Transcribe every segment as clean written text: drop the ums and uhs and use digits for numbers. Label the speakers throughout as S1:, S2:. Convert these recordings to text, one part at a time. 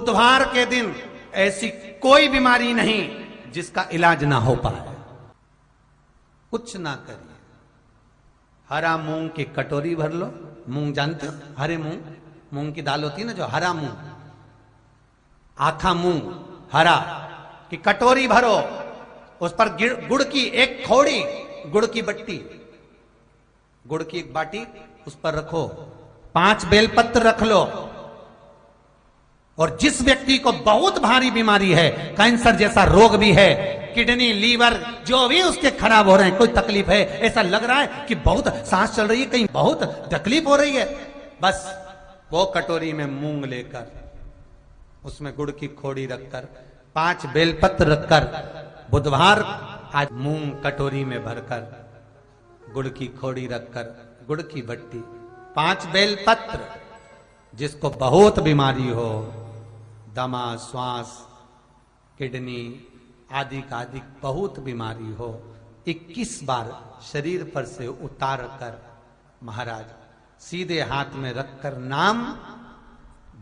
S1: बुधवार के दिन ऐसी कोई बीमारी नहीं जिसका इलाज ना हो पाए। कुछ ना करिए, हरा मूंग की कटोरी भर लो। मूंग जानते हो? हरे मूंग, मूंग की दाल होती है ना, जो हरा मूंग, आखा मूंग हरा की कटोरी भरो, उस पर गुड़ की एक थोड़ी, गुड़ की बट्टी, गुड़ की एक बाटी उस पर रखो, 5 बेलपत्र रख लो। और जिस व्यक्ति को बहुत भारी बीमारी है, कैंसर जैसा रोग भी है, किडनी लीवर जो भी उसके खराब हो रहे हैं, कोई तकलीफ है, ऐसा लग रहा है कि बहुत सांस चल रही है, कहीं बहुत तकलीफ हो रही है, बस वो कटोरी में मूंग लेकर, उसमें गुड़ की खोड़ी रखकर, 5 बेलपत्र रखकर, बुधवार आज मूंग कटोरी में भरकर, गुड़ की खोड़ी रखकर, गुड़ की बट्टी, 5 बेलपत्र, जिसको बहुत बीमारी हो, दमा, श्वास, किडनी आदि का आदि बहुत बीमारी हो, 21 बार शरीर पर से उतार कर महाराज सीधे हाथ में रखकर नाम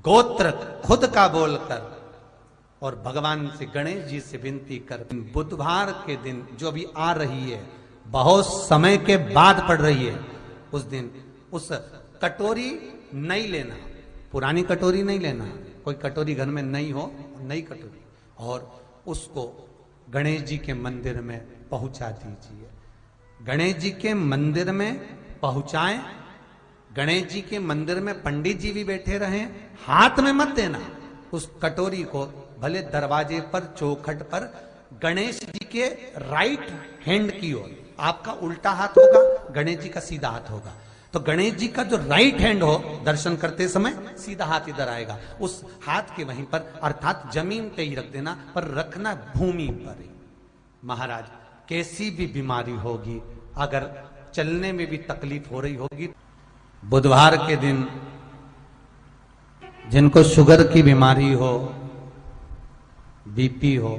S1: गोत्र खुद का बोलकर और भगवान से, गणेश जी से विनती कर, बुधवार के दिन जो भी आ रही है, बहुत समय के बाद पड़ रही है, उस दिन उस कटोरी नहीं लेना, पुरानी कटोरी नहीं लेना, कोई कटोरी घर में नहीं हो, नई कटोरी, और उसको गणेश जी के मंदिर में पहुंचा दीजिए। गणेश जी के मंदिर में पहुंचाएं, गणेश जी के मंदिर में पंडित जी भी बैठे रहें, हाथ में मत देना उस कटोरी को, भले दरवाजे पर, चौखट पर, गणेश जी के राइट हैंड की ओर, आपका उल्टा हाथ होगा, गणेश जी का सीधा हाथ होगा, तो गणेश जी का जो राइट हैंड हो, दर्शन करते समय सीधा हाथ इधर आएगा, उस हाथ के वहीं पर, अर्थात जमीन पे ही रख देना, पर रखना भूमि पर ही। महाराज कैसी भी बीमारी होगी, अगर चलने में भी तकलीफ हो रही होगी, बुधवार के दिन जिनको शुगर की बीमारी हो, बीपी हो,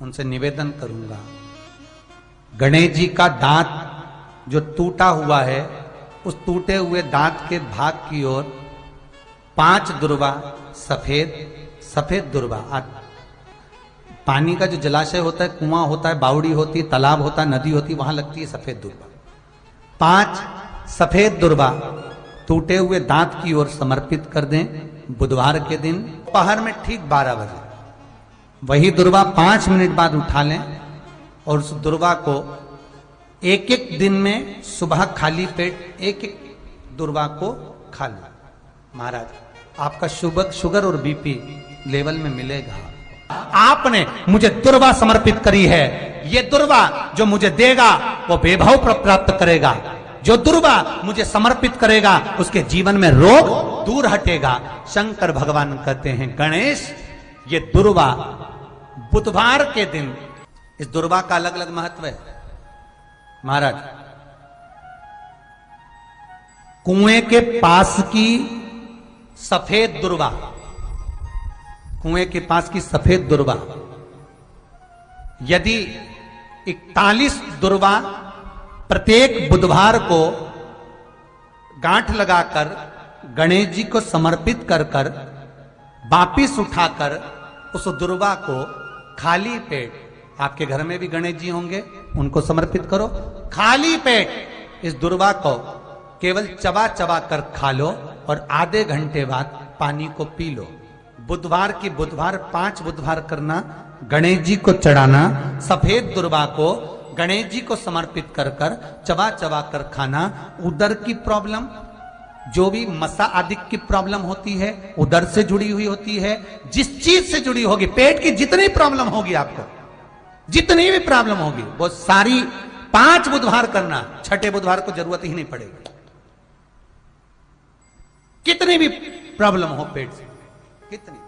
S1: उनसे निवेदन करूंगा, गणेश जी का दांत जो टूटा हुआ है, उस टूटे हुए दांत के भाग की ओर 5 दुर्वा, सफेद दुर्वा, पानी का जो जलाशय होता है, कुआं होता है, बावड़ी होती है, तालाब होता है, नदी होती है, वहां लगती है सफेद दुर्वा, 5 सफेद दुर्वा टूटे हुए दांत की ओर समर्पित कर दें। बुधवार के दिन दोपहर में ठीक 12 बजे वही दुर्वा 5 मिनट बाद उठा लें और उस दुर्वा को एक दिन में सुबह खाली पेट एक दुर्वा को खा लें। महाराज आपका शुगर और बीपी लेवल में मिलेगा। आपने मुझे दुर्वा समर्पित करी है, ये दुर्वा जो मुझे देगा वो वैभव प्राप्त करेगा, जो दुर्वा मुझे समर्पित करेगा उसके जीवन में रोग दूर हटेगा। शंकर भगवान कहते हैं, गणेश ये दुर्वा बुधवार के दिन, इस दुर्वा का अलग अलग महत्व है। महाराज कुएं के पास की सफेद दुर्वा, कुएं के पास की सफेद दुर्वा, यदि 41 दुर्वा प्रत्येक बुधवार को गांठ लगाकर गणेश जी को समर्पित कर कर वापिस उठाकर उस दुर्वा को खाली पेट, आपके घर में भी गणेश जी होंगे, उनको समर्पित करो, खाली पेट इस दुर्वा को केवल चबा चबा कर खा लो और आधे घंटे बाद पानी को पी लो। बुधवार की बुधवार 5 बुधवार करना, गणेश जी को चढ़ाना, सफेद दुर्वा को गणेश जी को समर्पित कर कर चबा चबा कर खाना। उदर की प्रॉब्लम, जो भी मसा आदि की प्रॉब्लम होती है, उदर से जुड़ी हुई होती है, जिस चीज से जुड़ी होगी, पेट की जितनी प्रॉब्लम होगी, आपको जितनी भी प्रॉब्लम होगी, वो सारी 5 बुधवार करना, छठे बुधवार को जरूरत ही नहीं पड़ेगी। कितनी भी प्रॉब्लम हो पेट से, कितनी,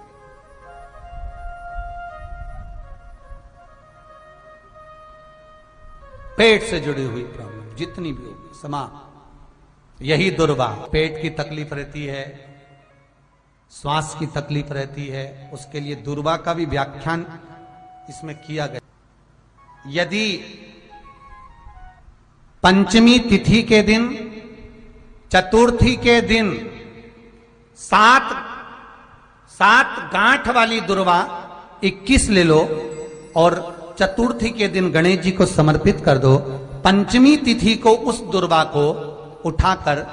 S1: पेट से जुड़ी हुई प्रॉब्लम जितनी भी होगी समाप्त। यही दुर्वा, पेट की तकलीफ रहती है, श्वास की तकलीफ रहती है, उसके लिए दुर्वा का भी व्याख्यान इसमें किया गया। यदि पंचमी तिथि के दिन, चतुर्थी के दिन 7 7 गांठ वाली दुर्वा 21 ले लो और चतुर्थी के दिन गणेश जी को समर्पित कर दो। पंचमी तिथि को उस दुर्वा को उठाकर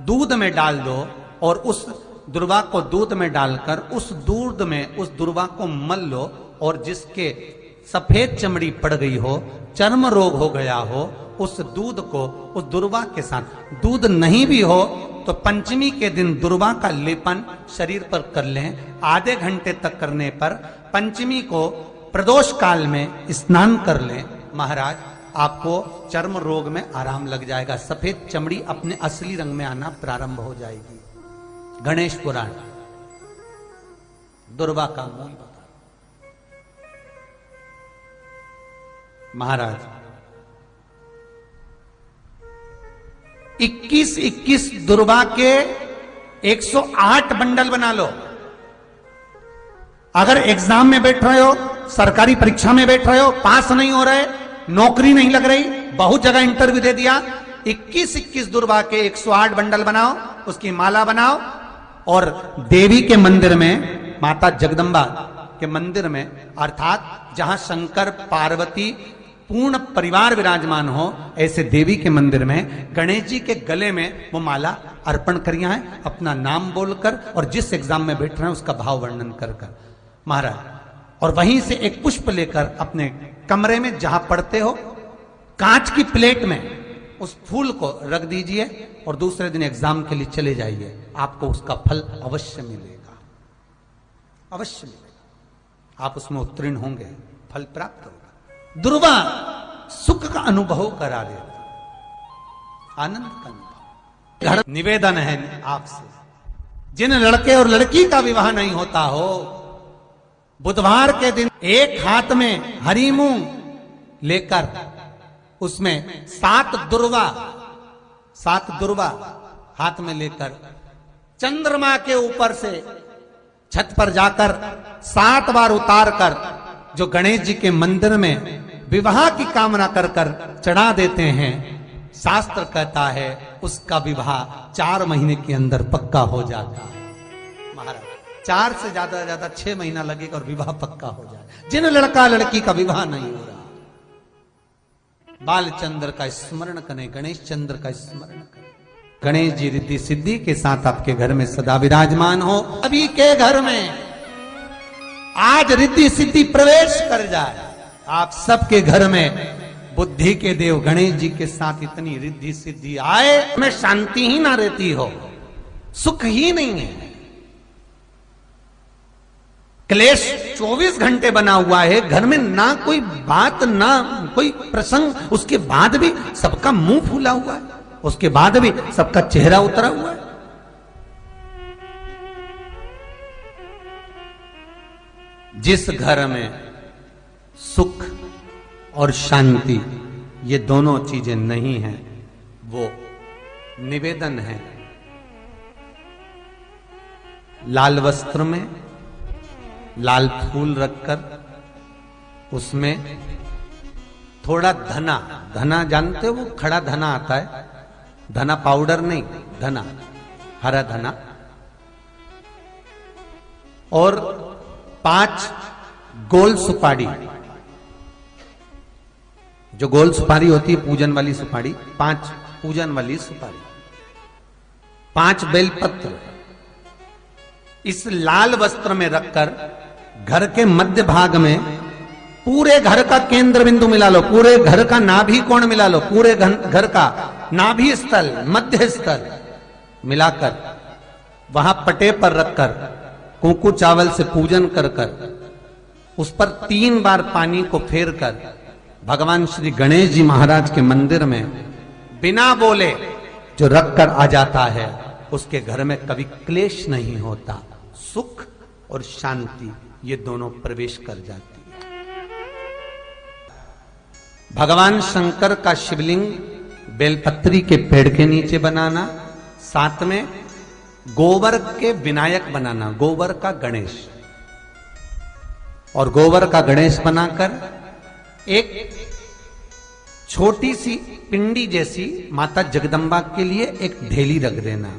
S1: दूध में डाल दो और उस दुर्वा को दूध में डालकर उस दूध में उस दुर्वा को मल लो, और जिसके सफेद चमड़ी पड़ गई हो, चर्म रोग हो गया हो, उस दूध को उस दुर्वा के साथ, दूध नहीं भी हो तो पंचमी के दिन दुर्वा का लेपन शरीर पर कर लें। आधे घंटे तक करने पर पंचमी को प्रदोष काल में स्नान कर लें। महाराज आपको चर्म रोग में आराम लग जाएगा, सफेद चमड़ी अपने असली रंग में आना प्रारंभ हो जाएगी। गणेश पुराण दुर्वा का मूल बता। महाराज 21 दुर्वा के 108 बंडल बना लो। अगर एग्जाम में बैठ रहे हो, सरकारी परीक्षा में बैठ रहे हो, पास नहीं हो रहे, नौकरी नहीं लग रही, बहुत जगह इंटरव्यू दे दिया, 21 दुर्वा के 108 बंडल बनाओ, उसकी माला बनाओ और देवी के मंदिर में, माता जगदम्बा के मंदिर में, अर्थात जहां शंकर पार्वती पूर्ण परिवार विराजमान हो, ऐसे देवी के मंदिर में गणेश जी के गले में वो माला अर्पण करिया है, अपना नाम बोलकर और जिस एग्जाम में बैठ रहे हैं उसका भाव वर्णन कर महाराज, और वहीं से एक पुष्प लेकर अपने कमरे में जहां पढ़ते हो कांच की प्लेट में उस फूल को रख दीजिए और दूसरे दिन एग्जाम के लिए चले जाइए। आपको उसका फल अवश्य मिलेगा, अवश्य मिलेगा, आप उसमें उत्तीर्ण होंगे, फल प्राप्त होगा। दुर्वा सुख का अनुभव करा देता, आनंद का अनुभव। घर निवेदन है आपसे, जिन लड़के और लड़की का विवाह नहीं होता हो, बुधवार के दिन एक हाथ में हरी मूंग लेकर उसमें 7 दुर्वा हाथ में लेकर चंद्रमा के ऊपर से छत पर जाकर 7 बार उतार कर जो गणेश जी के मंदिर में विवाह की कामना कर कर चढ़ा देते हैं, शास्त्र कहता है उसका विवाह 4 महीने के अंदर पक्का हो जाता है। महाराज 4 से ज्यादा 6 महीना लगेगा और विवाह पक्का हो जाए। जिन लड़का लड़की का विवाह नहीं हो रहा, बालचंद्र का स्मरण करें, गणेश चंद्र का स्मरण करें। गणेश जी रिद्धि सिद्धि के साथ आपके घर में सदा विराजमान हो। अभी के घर में आज रिद्धि सिद्धि प्रवेश कर जाए। आप सबके घर में बुद्धि के देव गणेश जी के साथ इतनी रिद्धि सिद्धि आए, में शांति ही ना रहती हो, सुख ही नहीं है, क्लेश 24 घंटे बना हुआ है घर में, ना कोई बात ना कोई प्रसंग, उसके बाद भी सबका मुंह फूला हुआ है, उसके बाद भी सबका चेहरा उतरा हुआ है। जिस घर में सुख और शांति ये दोनों चीजें नहीं हैं, वो निवेदन है लाल वस्त्र में लाल फूल रखकर उसमें थोड़ा धना जानते हो, वो खड़ा धना आता है, धना पाउडर नहीं, धना हरा धना, और 5 गोल सुपारी, जो गोल सुपारी होती है पूजन वाली सुपारी, 5 पूजन वाली सुपारी, 5 बेलपत्र इस लाल वस्त्र में रखकर घर के मध्य भाग में पूरे घर का केंद्र बिंदु मिला लो, पूरे घर का नाभि कोण मिला लो, पूरे घर का नाभि स्थल मध्य स्थल मिलाकर वहां पटे पर रखकर कुंकू चावल से पूजन कर कर उस पर 3 बार पानी को फेर कर भगवान श्री गणेश जी महाराज के मंदिर में बिना बोले जो रखकर आ जाता है, उसके घर में कभी क्लेश नहीं होता, सुख और शांति ये दोनों प्रवेश कर जाती है। भगवान शंकर का शिवलिंग बेलपत्री के पेड़ के नीचे बनाना, साथ में गोबर के विनायक बनाना, गोबर का गणेश, और गोबर का गणेश बनाकर एक छोटी सी पिंडी जैसी माता जगदम्बा के लिए एक ढेली रख देना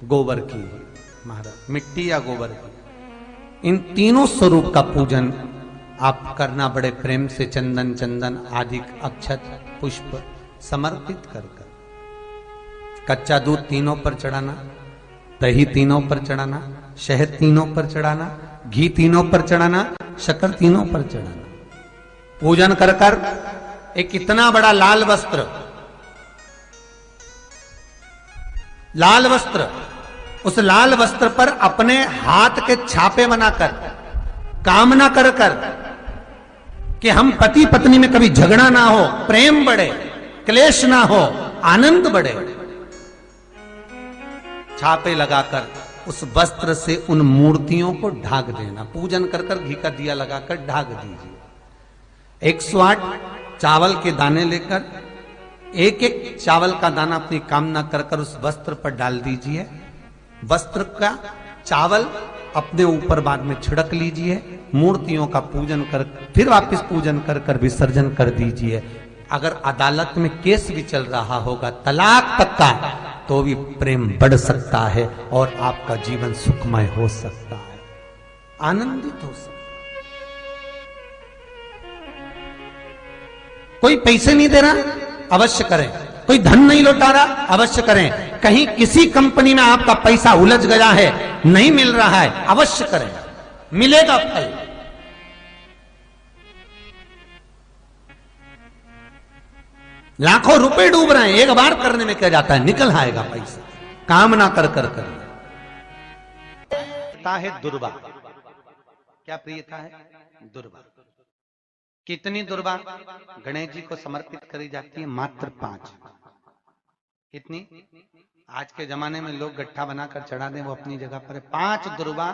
S1: गोबर की, महाराज मिट्टी या गोबर की, इन तीनों स्वरूप का पूजन आप करना बड़े प्रेम से, चंदन चंदन आदि अक्षत पुष्प समर्पित कर कर। कच्चा दूध तीनों पर चढ़ाना, दही तीनों पर चढ़ाना, शहद तीनों पर चढ़ाना, घी तीनों पर चढ़ाना, शक्कर तीनों पर चढ़ाना। पूजन कर कर एक इतना बड़ा लाल वस्त्र, उस लाल वस्त्र पर अपने हाथ के छापे बनाकर कामना कर कर कि हम पति पत्नी में कभी झगड़ा ना हो, प्रेम बढ़े, क्लेश ना हो, आनंद बढ़े। छापे लगाकर उस वस्त्र से उन मूर्तियों को ढाक देना। पूजन कर कर घी का दिया लगाकर ढाक दीजिए। 108 चावल के दाने लेकर एक एक चावल का दाना अपनी कामना कर कर उस वस्त्र पर डाल दीजिए। वस्त्र का चावल अपने ऊपर बाद में छिड़क लीजिए। मूर्तियों का पूजन कर फिर वापस पूजन कर कर विसर्जन कर दीजिए। अगर अदालत में केस भी चल रहा होगा तलाक तक का, तो भी प्रेम बढ़ सकता है और आपका जीवन सुखमय हो सकता है, आनंदित हो सकता है। कोई पैसे नहीं दे रहा, अवश्य करें। कोई धन नहीं लौटा रहा, अवश्य करें। कहीं किसी कंपनी में आपका पैसा उलझ गया है, नहीं मिल रहा है, अवश्य करें, मिलेगा फल। लाखों रुपए डूब रहे हैं, एक बार करने में क्या जाता है, निकल आएगा पैसा। कामना कर कर कर है दुर्वा। क्या प्रियता है? दुर्वा। कितनी दुर्वा गणेश जी को समर्पित करी जाती है? मात्र 5। कितनी? आज के जमाने में लोग गट्ठा बनाकर चढ़ा दें, वो अपनी जगह पर है। 5 दुर्वा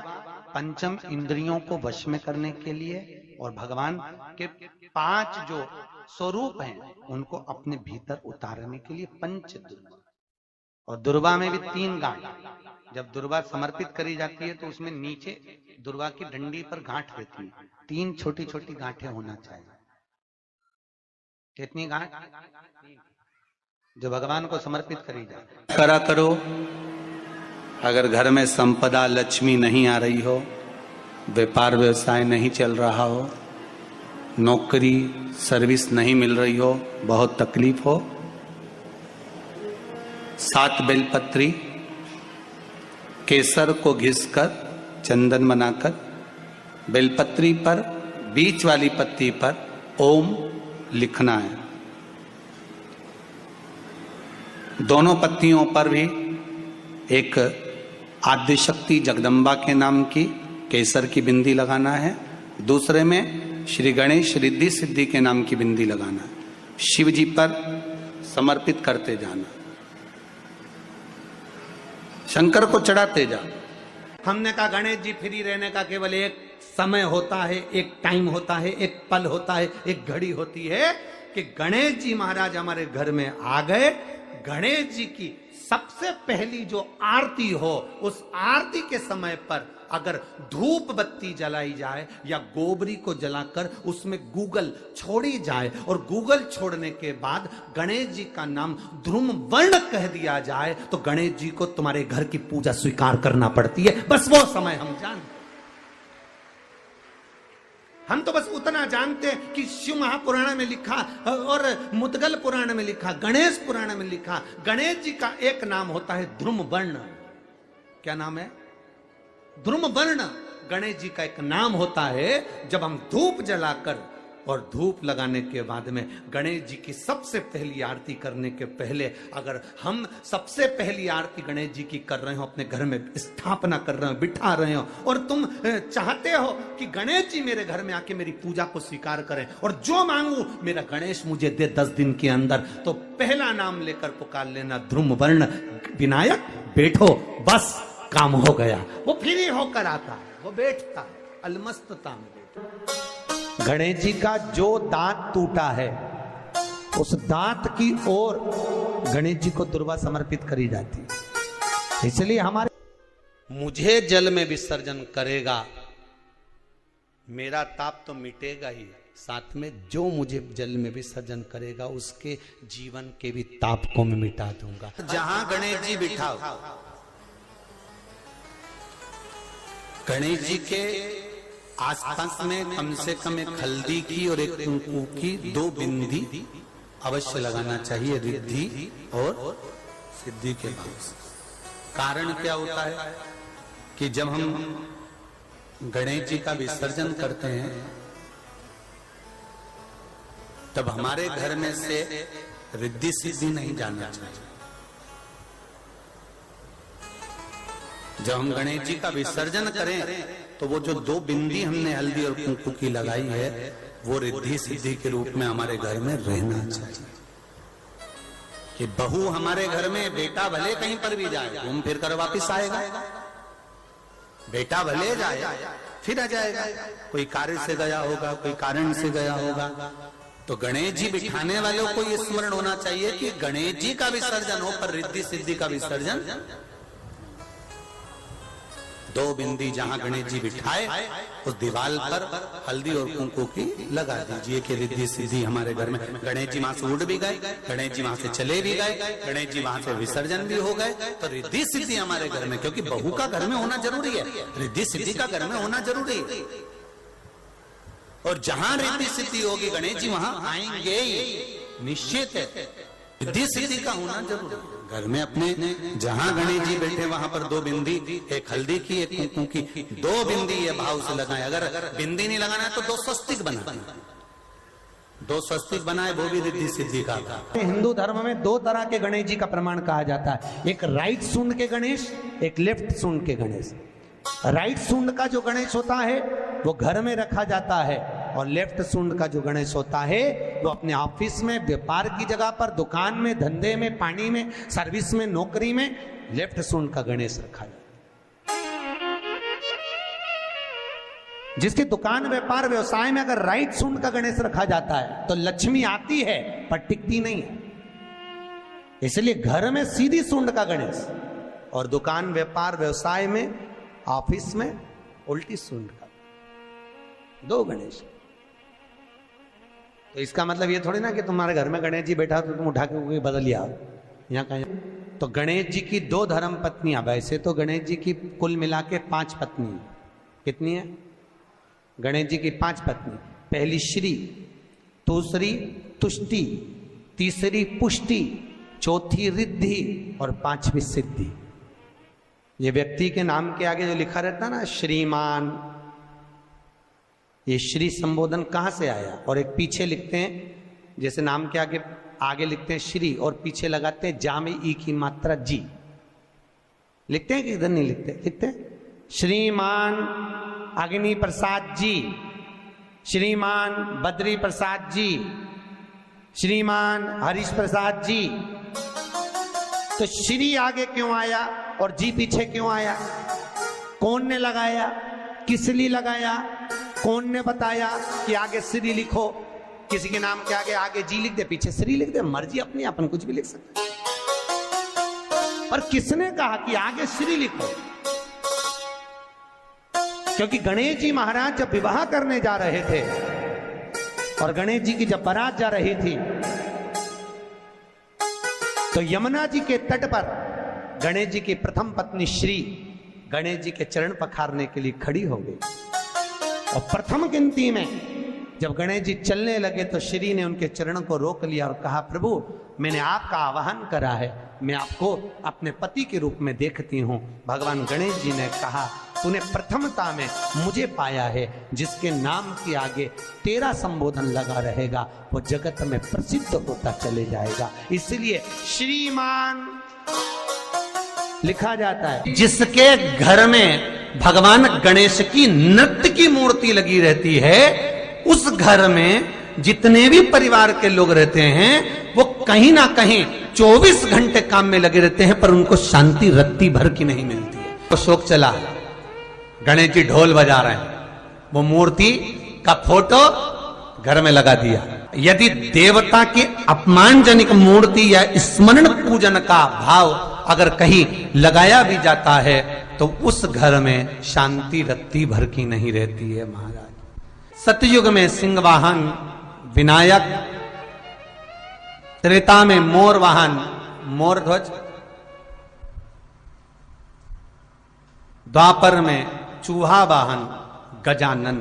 S1: पंचम इंद्रियों को वश में करने के लिए और भगवान के 5 जो स्वरूप हैं उनको अपने भीतर उतारने के लिए 5 दुर्वा। और दुर्वा में भी 3 गांठ। जब दुर्वा समर्पित करी जाती है तो उसमें नीचे दुर्वा की डंडी पर गांठ रहती है, 3 छोटी छोटी गांठें होना चाहिए। कितनी गांठ? जो भगवान को समर्पित करी जाए। करा करो। अगर घर में संपदा लक्ष्मी नहीं आ रही हो, व्यापार व्यवसाय नहीं चल रहा हो, नौकरी सर्विस नहीं मिल रही हो, बहुत तकलीफ हो, 7 बेलपत्री केसर को घिसकर चंदन बनाकर बेलपत्री पर बीच वाली पत्ती पर ओम लिखना है। दोनों पत्तियों पर भी एक आद्यशक्ति जगदम्बा के नाम की केसर की बिंदी लगाना है। दूसरे में श्री गणेश रिद्धि सिद्धि के नाम की बिंदी लगाना है। शिव जी पर समर्पित करते जाना, शंकर को चढ़ाते जा। हमने कहा गणेश जी फ्री रहने का केवल एक समय होता है, एक टाइम होता है, एक पल होता है, एक घड़ी होती है कि गणेश जी महाराज हमारे घर में आ गए। गणेश जी की सबसे पहली जो आरती हो, उस आरती के समय पर अगर धूप बत्ती जलाई जाए या गोबरी को जलाकर उसमें गूगल छोड़ी जाए और गूगल छोड़ने के बाद गणेश जी का नाम ध्रुम वर्ण कह दिया जाए, तो गणेश जी को तुम्हारे घर की पूजा स्वीकार करना पड़ती है। बस वो समय हम जानते। हम तो बस उतना जानते हैं कि शिव महापुराण में लिखा और मुद्गल पुराण में लिखा, गणेश पुराण में लिखा, गणेश जी का एक नाम होता है ध्रुम वर्ण। क्या नाम है? ध्रुम वर्ण गणेश जी का एक नाम होता है। जब हम धूप जलाकर और धूप लगाने के बाद में गणेश जी की सबसे पहली आरती करने के पहले अगर हम सबसे पहली आरती गणेश जी की कर रहे हो, अपने घर में स्थापना कर रहे हो, बिठा रहे हो, और तुम चाहते हो कि गणेश जी मेरे घर में आके मेरी पूजा को स्वीकार करें और जो मांगू मेरा गणेश मुझे दे 10 दिन के अंदर, तो पहला नाम लेकर पुकार लेना ध्रुम वर्ण विनायक, बैठो, बस काम हो गया। वो फ्री होकर आता है, वो बैठता है अलमस्तता में। गणेश जी का जो दांत टूटा है उस दांत की ओर गणेश जी को दुर्वा समर्पित करी जाती है। इसलिए हमारे मुझे जल में विसर्जन करेगा, मेरा ताप तो मिटेगा ही, साथ में जो मुझे जल में विसर्जन करेगा उसके जीवन के भी ताप को मैं मिटा दूंगा। जहां गणेश जी बिठाओ गणेश जी के आसपास में कम से कम एक हल्दी की और एक कुंकू की 2 बिंदी अवश्य लगाना चाहिए, रिद्धि और सिद्धि के भाव से। कारण क्या होता है कि जब हम गणेश जी का विसर्जन करते हैं तब हमारे घर में से रिद्धि सिद्धि नहीं जाना चाहिए। जब हम गणेश जी का विसर्जन करें तो वो जो 2 बिंदी हमने हल्दी और कुंकू की लगाई है वो रिद्धि सिद्धि के रूप में हमारे घर में रहना चाहिए। कि बहू हमारे घर में, बेटा भले कहीं पर भी जाए घूम फिर कर वापिस आएगा, बेटा भले जाए फिर आ जाएगा, कोई कार्य से गया होगा, कोई कारण से गया होगा। तो गणेश जी बिठाने वालों को ये स्मरण होना चाहिए कि गणेश जी का विसर्जन हो पर रिद्धि सिद्धि का विसर्जन। 2 बिंदी जहां गणेश जी बिठाए उस दीवार पर हल्दी और कुंकू की लगा दीजिए कि रिद्धि सिद्धि हमारे घर में। गणेश जी वहां से उड़ भी गए, गणेश जी वहां से चले भी गए, गणेश जी वहां से विसर्जन भी हो गए, तो रिद्धि सिद्धि हमारे घर में, क्योंकि बहू का घर में होना जरूरी है, रिद्धि सिद्धि का घर में होना जरूरी है। और जहां रिद्धि सिद्धि होगी गणेश जी वहां आएंगे ही, निश्चित है। रिद्धि सिद्धि का होना जरूरी है। घर में अपने जहां गणेश जी बैठे वहां पर 2 बिंदी, एक हल्दी की एक कुंकू की, 2 बिंदी ये भाव से लगाए। अगर बिंदी नहीं लगाना है तो 2 स्वस्तिक बनाए, 2 स्वस्तिक बनाए, वो भी रिद्धि सिद्धि का।
S2: हिंदू धर्म में 2 तरह के गणेश जी का प्रमाण कहा जाता है, एक राइट सूंड के गणेश, एक लेफ्ट सूंड के गणेश। राइट सूंड का जो गणेश होता है वो घर में रखा जाता है, और लेफ्ट सूंड का जो गणेश होता है वो अपने ऑफिस में, व्यापार की जगह पर, दुकान में, धंधे में, पानी में, सर्विस में, नौकरी में लेफ्ट सूंड का गणेश रखा जाता है। जिसकी दुकान, व्यापार, व्यवसाय में अगर राइट सूंड का गणेश रखा जाता है तो लक्ष्मी आती है पर टिकती नहीं है। इसलिए घर में सीधी सूंड का गणेश और दुकान, व्यापार, व्यवसाय में, ऑफिस में उल्टी सूंड का 2 गणेश। तो इसका मतलब ये थोड़ी ना कि तुम्हारे घर में गणेश जी बैठा तो तुम उठा के बदल लिया यहाँ कहीं। तो गणेश जी की 2 धर्म पत्नियां, वैसे तो गणेश जी की कुल मिला के 5 पत्नी। कितनी है? गणेश जी की 5 पत्नी। पहली श्री, दूसरी तुष्टि, तीसरी पुष्टि, चौथी रिद्धि और 5वीं सिद्धि। ये व्यक्ति के नाम के आगे जो लिखा रहता है ना श्रीमान, ये श्री संबोधन कहां से आया? और एक पीछे लिखते हैं, जैसे नाम के आगे लिखते हैं श्री और पीछे लगाते हैं जा में ई की मात्रा जी। लिखते हैं कि इधर नहीं लिखते? लिखते हैं श्रीमान अग्नि प्रसाद जी, श्रीमान बद्री प्रसाद जी, श्रीमान हरीश प्रसाद जी। तो श्री आगे क्यों आया और जी पीछे क्यों आया? कौन ने लगाया? किस लिए लगाया? कौन ने बताया कि आगे श्री लिखो? किसी के नाम के आगे जी लिख दे, पीछे श्री लिख दे, मर्जी अपनी, अपन कुछ भी लिख सकते। पर किसने कहा कि आगे श्री लिखो? क्योंकि गणेश जी महाराज जब विवाह करने जा रहे थे और गणेश जी की जब बारात जा रही थी तो यमुना जी के तट पर गणेश जी की प्रथम पत्नी श्री गणेश जी के चरण पखारने के लिए खड़ी हो गई। और प्रथम गिनती में जब गणेश जी चलने लगे तो श्री ने उनके चरणों को रोक लिया और कहा, प्रभु मैंने आपका आवाहन करा है, मैं आपको अपने पति के रूप में देखती हूँ। भगवान गणेश जी ने कहा, तूने प्रथमता में मुझे पाया है, जिसके नाम के आगे तेरा संबोधन लगा रहेगा वो जगत में प्रसिद्ध होता चले जाएगा। इसलिए श्रीमान लिखा जाता है।
S1: जिसके घर में भगवान गणेश की नृत्य की मूर्ति लगी रहती है, उस घर में जितने भी परिवार के लोग रहते हैं वो कहीं ना कहीं 24 घंटे काम में लगे रहते हैं, पर उनको शांति रत्ती भर की नहीं मिलती है। तो शोक चला, गणेश जी ढोल बजा रहे हैं, वो मूर्ति का फोटो घर में लगा दिया। यदि देवता की अपमानजनक मूर्ति या स्मरण पूजन का भाव अगर कहीं लगाया भी जाता है तो उस घर में शांति रत्ती भर की नहीं रहती है महाराज। सतयुग में सिंह वाहन विनायक, त्रेता में मोर वाहन मोर ध्वज, द्वापर में
S2: चूहा वाहन गजानन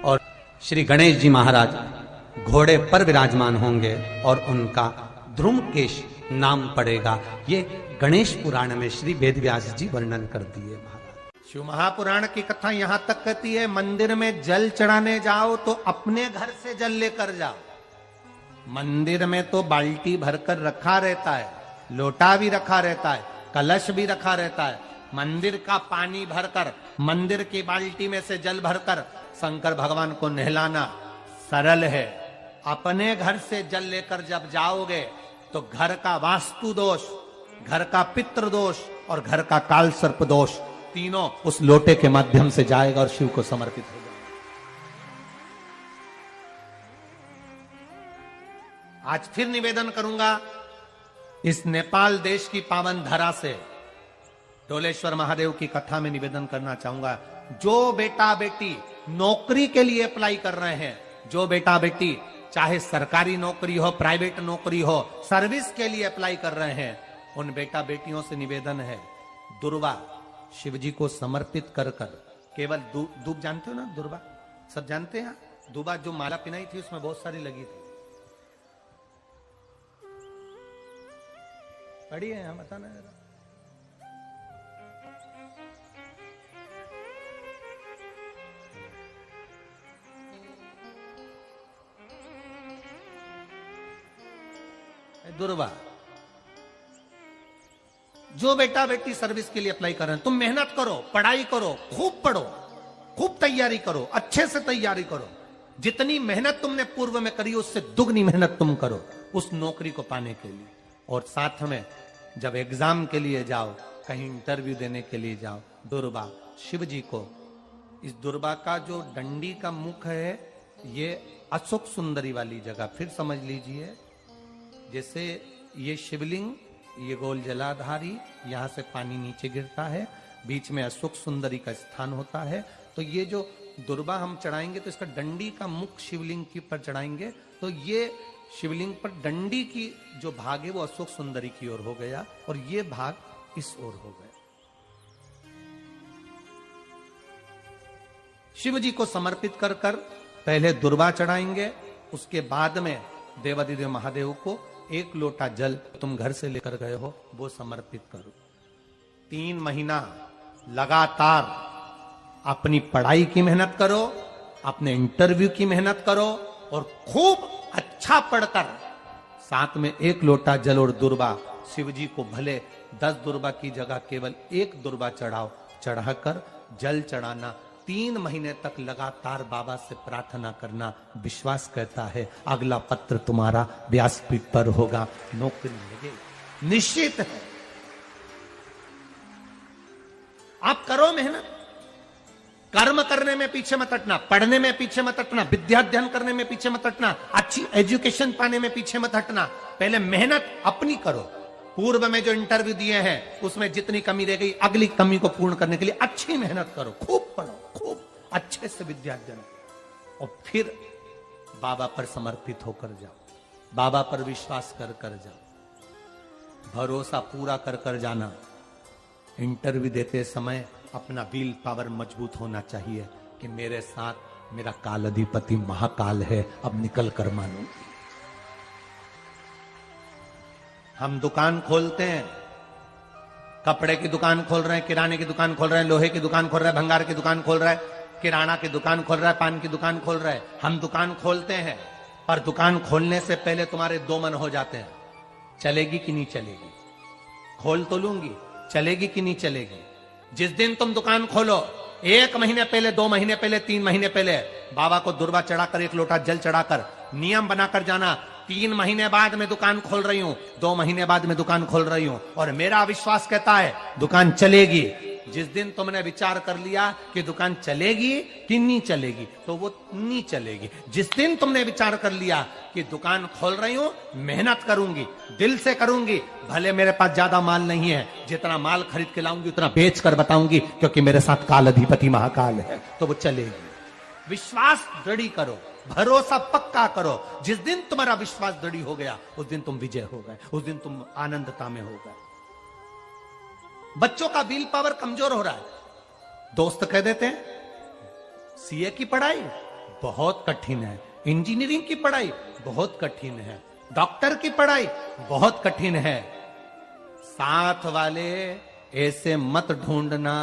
S2: और श्री गणेश जी महाराज घोड़े पर विराजमान होंगे और उनका ध्रुमकेश नाम पड़ेगा। ये गणेश पुराण में श्री वेदव्यास जी वर्णन कर दिए महाराज।
S1: शिव महापुराण की कथा यहां तक कहती है, मंदिर में जल चढ़ाने जाओ तो अपने घर से जल लेकर जाओ। मंदिर में तो बाल्टी भरकर रखा रहता है, लोटा भी रखा रहता है, कलश भी रखा रहता है। मंदिर का पानी भरकर, मंदिर की बाल्टी में से जल भरकर शंकर भगवान को नहलाना सरल है। अपने घर से जल लेकर जब जाओगे तो घर का वास्तु दोष, घर का पितृ दोष और घर का काल सर्प दोष तीनों उस लोटे के माध्यम से जाएगा और शिव को समर्पित हो जाएगा। आज फिर निवेदन करूंगा इस नेपाल देश की पावन धरा से, डोलेश्वर महादेव की कथा में निवेदन करना चाहूंगा। जो बेटा बेटी नौकरी के लिए अप्लाई कर रहे हैं, जो बेटा बेटी चाहे सरकारी नौकरी हो, प्राइवेट नौकरी हो, सर्विस के लिए अप्लाई कर रहे हैं, उन बेटा बेटियों से निवेदन है, दुर्वा शिव जी को समर्पित कर कर केवल दूब जानते हो ना, दुर्वा सब जानते हैं। दुबा जो माला पिनाई थी उसमें बहुत सारी लगी थी, पढ़ी है यहाँ, बताना जरा। दुर्वा, जो बेटा बेटी सर्विस के लिए अप्लाई कर रहे हैं, तुम मेहनत करो, पढ़ाई करो, खूब पढ़ो, खूब तैयारी करो, अच्छे से तैयारी करो। जितनी मेहनत तुमने पूर्व में करी उससे दुगनी मेहनत तुम करो उस नौकरी को पाने के लिए। और साथ में जब एग्जाम के लिए जाओ, कहीं इंटरव्यू देने के लिए जाओ, दुर्वा शिव जी को, इस दुर्वा का जो डंडी का मुख है ये अशोक सुंदरी वाली जगह, फिर समझ लीजिए जैसे ये शिवलिंग, ये गोल जलाधारी, यहां से पानी नीचे गिरता है, बीच में अशोक सुंदरी का स्थान होता है। तो ये जो दुर्वा हम चढ़ाएंगे तो इसका डंडी का मुख शिवलिंग के ऊपर चढ़ाएंगे, तो ये शिवलिंग पर डंडी की जो भाग है वो अशोक सुंदरी की ओर हो गया और ये भाग इस ओर हो गया। शिव जी को समर्पित कर कर पहले दुर्वा चढ़ाएंगे, उसके बाद में देवादिदेव महादेव को एक लोटा जल तुम घर से लेकर गए हो वो समर्पित करो। 3 महीना लगातार अपनी पढ़ाई की मेहनत करो, अपने इंटरव्यू की मेहनत करो और खूब अच्छा पढ़कर साथ में एक लोटा जल और दुर्वा, शिव जी को भले 10 दुर्वा की जगह केवल 1 दुर्वा चढ़ाओ, चढ़ाकर जल चढ़ाना, 3 महीने तक लगातार बाबा से प्रार्थना करना। विश्वास कहता है अगला पत्र तुम्हारा व्यासपीठ पर होगा, नौकरी लगेगी, निश्चित है। आप करो मेहनत, कर्म करने में पीछे मत हटना, पढ़ने में पीछे मत हटना, विद्या अध्ययन करने में पीछे मत हटना, अच्छी एजुकेशन पाने में पीछे मत हटना। पहले मेहनत अपनी करो। पूर्व में जो इंटरव्यू दिए हैं उसमें जितनी कमी रह गई, अगली कमी को पूर्ण करने के लिए अच्छी मेहनत करो, खूब पढ़ो, खूब अच्छे से विद्या अध्ययन करो और फिर बाबा पर समर्पित होकर जाओ, बाबा पर विश्वास कर कर जाओ, भरोसा पूरा कर कर जाना। इंटरव्यू देते समय अपना विल पावर मजबूत होना चाहिए कि मेरे साथ मेरा काल अधिपति महाकाल है, अब निकल कर मानूंगी। हम दुकान खोलते हैं, कपड़े की दुकान खोल रहे हैं, किराने की दुकान खोल रहे हैं, लोहे की दुकान खोल रहे हैं, भंगार की दुकान खोल रहे हैं, किराना की दुकान खोल रहा है, पान की दुकान खोल रहा है। हम दुकान खोलते हैं पर दुकान खोलने से पहले तुम्हारे 2 मन हो जाते हैं, चलेगी कि नहीं चलेगी, खोल तो लूंगी, चलेगी कि नहीं चलेगी। जिस दिन तुम दुकान खोलो 1 महीने पहले, 2 महीने पहले, 3 महीने पहले बाबा को दुर्वा चढ़ाकर 1 लोटा जल चढ़ाकर नियम बनाकर जाना, 3 महीने बाद मैं दुकान खोल रही हूं, 2 महीने बाद मैं दुकान खोल रही हूं और मेरा विश्वास कहता है दुकान चलेगी। जिस दिन तुमने विचार कर लिया कि दुकान चलेगी कि नहीं चलेगी तो वो नहीं चलेगी। जिस दिन तुमने विचार कर लिया कि दुकान खोल रही हूं, मेहनत करूंगी, दिल से करूंगी, भले मेरे पास ज्यादा माल नहीं है, जितना माल खरीद के लाऊंगी उतना बेच कर बताऊंगी क्योंकि मेरे साथ काल अधिपति महाकाल है, तो वो चलेगी। विश्वास दृढ़ करो, भरोसा पक्का करो। जिस दिन तुम्हारा विश्वास दृढ़ हो गया उस दिन तुम विजय हो गए, उस दिन तुम आनंदता में हो गए। बच्चों का विल पावर कमजोर हो रहा है, दोस्त कह देते हैं सीए की पढ़ाई बहुत कठिन है, इंजीनियरिंग की पढ़ाई बहुत कठिन है, डॉक्टर की पढ़ाई बहुत कठिन है। साथ वाले ऐसे मत ढूंढना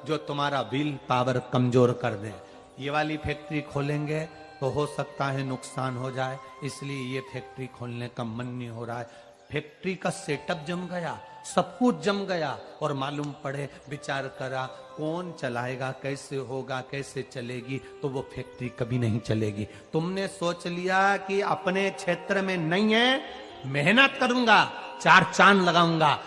S1: जो तुम्हारा विल पावर कमजोर कर दे। ये वाली फैक्ट्री खोलेंगे तो हो सकता है नुकसान हो जाए, इसलिए ये फैक्ट्री खोलने का मन नहीं हो रहा है। फैक्ट्री का सेटअप जम गया, सब कुछ जम गया, और मालूम पड़े, विचार करा कौन चलाएगा, कैसे होगा, कैसे चलेगी, तो वो फैक्ट्री कभी नहीं चलेगी। तुमने सोच लिया कि अपने क्षेत्र में नहीं है, मेहनत करूंगा, चार चांद लगाऊंगा,